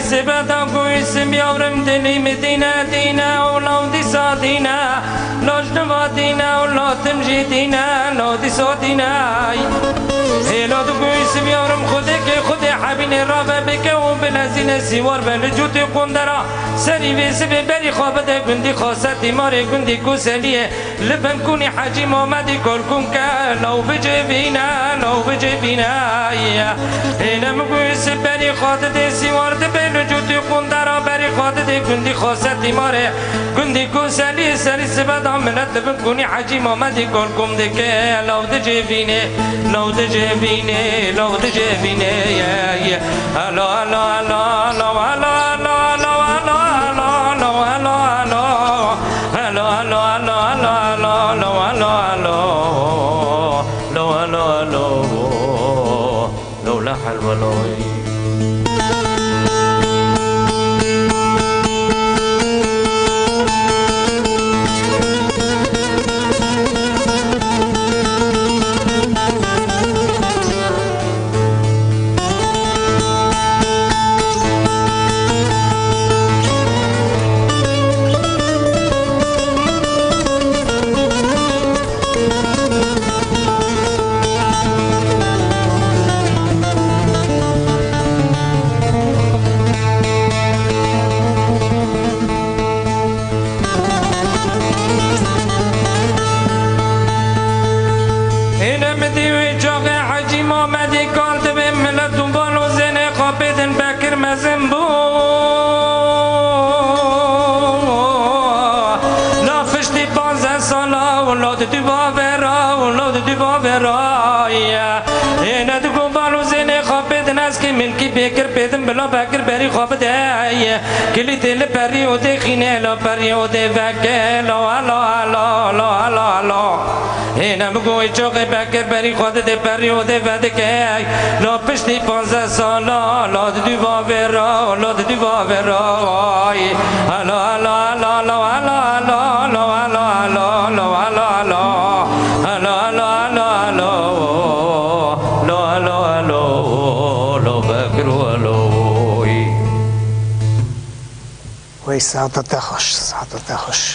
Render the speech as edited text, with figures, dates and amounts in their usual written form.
سری سبدا کوئی سمیارم دلی مدینه دینا اولادی سادینا لاجنوا دینا اولادم جی دینا لادی سادینا هلاد کوئی سمیارم خود که خود حبین رابه بکه و بلزین سیوار بلجوت قندرا سری ویسه بری خوابده گندی خاصتی ماره گندی کوسلیه لبن کنی حاجی محمدی کار کن که لو بجبینا اینم کوئی سبری خاطر سیوار بلجوت قندرا بری خاطر گندی خاصتی ماره گندی کوسلیه سری سبدا منت لبن کنی حاجی محمدی کار کن که لو بجبینه لو تجبيني يا هلا هلا هلا هلا هلا هلا هلا هلا ملکی بیکر پیدم بلا بکر بری خواب ده کلی تل پری و ده خینه لا پری و ده وکه لا لا لا لا لا لا اینم گوی چوق بکر بری خود ده پری و ده ودکه لا پشتی 15 سالا لا دو باورا لا دو باورا لا لا لا لا لا لا لا لا لا لا لا وای سعادت خوش